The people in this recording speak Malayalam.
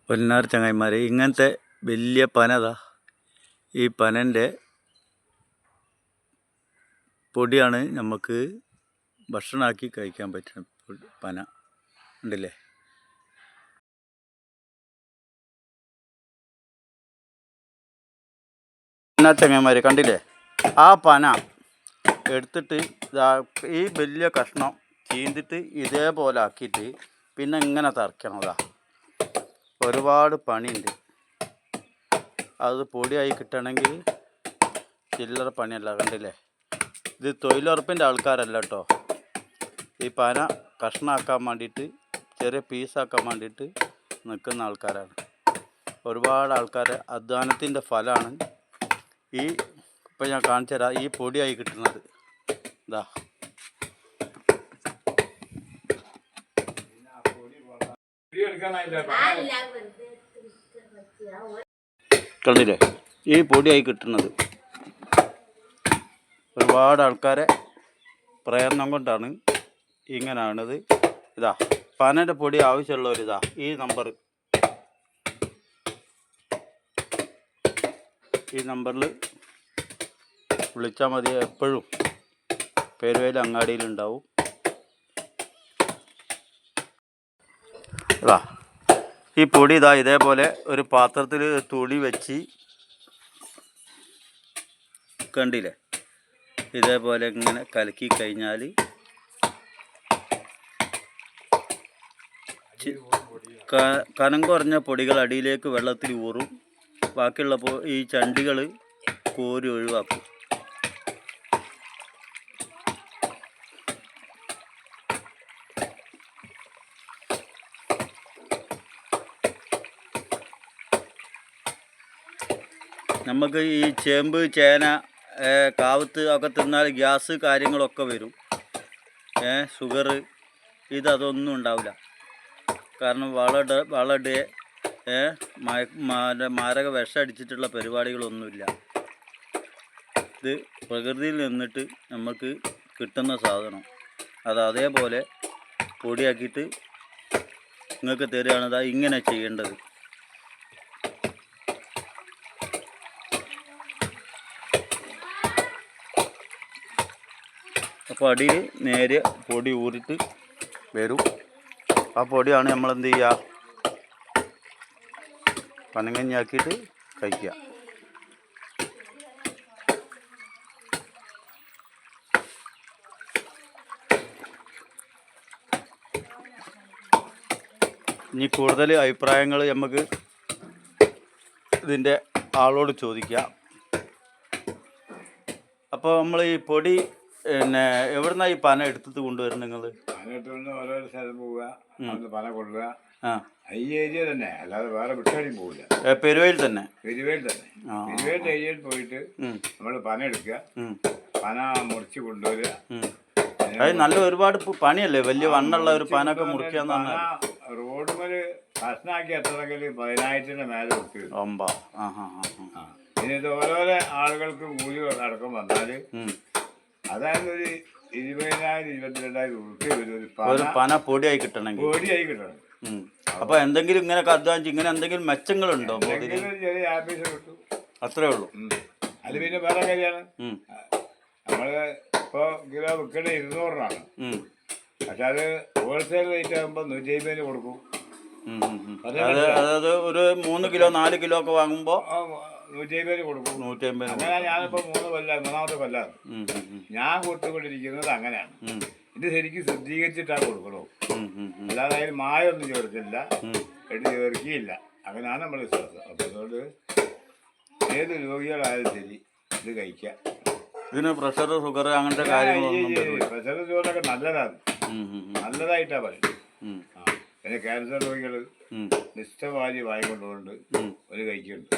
പൊന്നാർ ചങ്ങായിമാരെ, ഇങ്ങനത്തെ വലിയ പനതാ. ഈ പനൻ്റെ പൊടിയാണ് നമുക്ക് ഭക്ഷണമാക്കി കഴിക്കാൻ പറ്റുന്ന പന ഉണ്ടല്ലേ. പൊന്നാർ ചങ്ങായിമാരെ കണ്ടില്ലേ, ആ പന എടുത്തിട്ട് ഈ വലിയ കഷ്ണം ചീന്തിട്ട് ഇതേപോലെ ആക്കിയിട്ട് പിന്നെ ഇങ്ങനെ തറയ്ക്കണതാ. ഒരുപാട് പണിയുണ്ട്. അത് പൊടിയായി കിട്ടണമെങ്കിൽ ചില്ലറ പണിയല്ല. കണ്ടില്ലേ, ഇത് തൊഴിലുറപ്പിൻ്റെ ആൾക്കാരല്ല കേട്ടോ. ഈ പന കഷ്ണമാക്കാൻ വേണ്ടിയിട്ട്, ചെറിയ പീസാക്കാൻ വേണ്ടിയിട്ട് നിൽക്കുന്ന ആൾക്കാരാണ്. ഒരുപാട് ആൾക്കാരെ അധ്വാനത്തിൻ്റെ ഫലമാണ് ഈ ഇപ്പം ഞാൻ കാണിച്ചു തരാം. ഈ പൊടിയായി കിട്ടുന്നത് ഇതാ. കണ്ടില്ലേ, ഈ പൊടിയായി കിട്ടുന്നത് ഒരുപാട് ആൾക്കാരെ പ്രയത്നം കൊണ്ടാണ് ഇങ്ങനാണത്. ഇതാ പനയുടെ പൊടി ആവശ്യമുള്ളവരിതാ ഈ നമ്പറിൽ വിളിച്ചാൽ മതി. എപ്പോഴും പേരുവേല അങ്ങാടിയിലുണ്ടാവും. ഇതാ ഈ പൊടി ഇതാ ഇതേപോലെ ഒരു പാത്രത്തിൽ തുണി വെച്ച്, കണ്ടില്ലേ, ഇതേപോലെ ഇങ്ങനെ കലക്കി കഴിഞ്ഞാൽ കനം കുറഞ്ഞ പൊടികൾ അടിയിലേക്ക് വെള്ളത്തിൽ ഊറും. ബാക്കിയുള്ള ഈ ചണ്ടികൾ കോരി ഒഴിവാക്കും. നമുക്ക് ഈ ചേമ്പ്, ചേന, കാവത്ത് ഒക്കെ തിന്നാൽ ഗ്യാസ് കാര്യങ്ങളൊക്കെ വരും. ഷുഗർ അതൊന്നും ഉണ്ടാവില്ല. കാരണം വളടെ മാരക വിഷം അടിച്ചിട്ടുള്ള പരിപാടികളൊന്നുമില്ല. ഇത് പ്രകൃതിയിൽ നിന്നിട്ട് നമുക്ക് കിട്ടുന്ന സാധനം. അതേപോലെ പൊടിയാക്കിയിട്ട് നിങ്ങൾക്ക് തരികയാണ്. ഇങ്ങനെ ചെയ്യേണ്ടത്. അപ്പോൾ അടിയിൽ നേരെ പൊടി ഊറിയിട്ട് വരും. ആ പൊടിയാണ് നമ്മൾ എന്ത് ചെയ്യുക, പനങ്കഞ്ഞിയാക്കിയിട്ട് കഴിക്കുക. ഇനി കൂടുതൽ അഭിപ്രായങ്ങൾ നമുക്ക് ഇതിൻ്റെ ആളോട് ചോദിക്കാം. അപ്പോൾ നമ്മൾ ഈ പൊടി എവിടുന്നാ ഈ പന എടുത്തിട്ട് കൊണ്ടുവരും നിങ്ങൾ? ഓരോ സ്ഥലം പോവുക, പന കൊള്ളുക. ഈ ഏരിയ തന്നെ, അല്ലാതെ വേറെ വിട്ടാടി പോവില്ല. പെരുവയിൽ തന്നെ ഏരിയയിൽ പോയിട്ട് നമ്മൾ പന എടുക്കുക, പന മുറിച്ച് കൊണ്ടുവരിക. അത് നല്ല ഒരുപാട് പണിയല്ലേ, വലിയ വണ്ണുള്ള ഒരു പനൊക്കെ മുറിക്കാന്ന് പറഞ്ഞാൽ. റോഡ് മേല് കഷ്ണാക്കി എത്തണമെങ്കിൽ 10,000 മേലെ കൊടുത്തു. പിന്നെ ഇത് ഓരോരോ ആളുകൾക്ക് കൂലി അടക്കം വന്നാൽ അതായത് ഒരു 20,000 22,000 ഉറുപ്പിക വരും ഒരു പന പൊടിയായി കിട്ടണം. അപ്പൊ എന്തെങ്കിലും ഇങ്ങനെ അധ്വാനിച്ച് ഇങ്ങനെ എന്തെങ്കിലും മെച്ചങ്ങളുണ്ടോ? ചെറിയ ആപ്പീസ് കിട്ടും, അത്രേ ഉള്ളൂ. അത് പിന്നെ വേറെ കാര്യമാണ്. നമ്മള് ഇപ്പൊ കിലോ വിൽക്കണത് 200 പക്ഷെ അത് ഹോൾസെയിൽ റേറ്റ് ആകുമ്പോ 150 കൊടുക്കും. അതായത് ഒരു 3 കിലോ 4 കിലോ ഒക്കെ വാങ്ങുമ്പോ 150 കൊടുക്കും. 150. അങ്ങനെ ഞാനിപ്പോ 3 കൊല്ലാണ് ഞാൻ കൊടുത്തുകൊണ്ടിരിക്കുന്നത്. അങ്ങനെയാണ്. ഇത് ശരിക്കും ശുദ്ധീകരിച്ചിട്ടാണ് കൊടുക്കണോ, അല്ലാതെ അതിൽ മായൊന്നും ചേർക്കില്ല, ചേർക്കിയില്ല. അങ്ങനെയാണ് നമ്മുടെ വിശ്വാസം. അപ്പൊ അതുകൊണ്ട് ഏത് രോഗികളായാലും ശരി ഇത് കഴിക്കാം. ഇതിന് പ്രഷർ, ഷുഗർ അങ്ങനത്തെ കാര്യങ്ങളൊന്നും പ്രഷർ, ഷുഗറൊക്കെ നല്ലതാണ്, നല്ലതായിട്ടാ പറയുന്നത്. പിന്നെ ക്യാൻസർ രോഗികൾ നിഷ്ഠവാരി വായി കൊണ്ടുകൊണ്ട് ഒരു കഴിക്കുന്നുണ്ട്.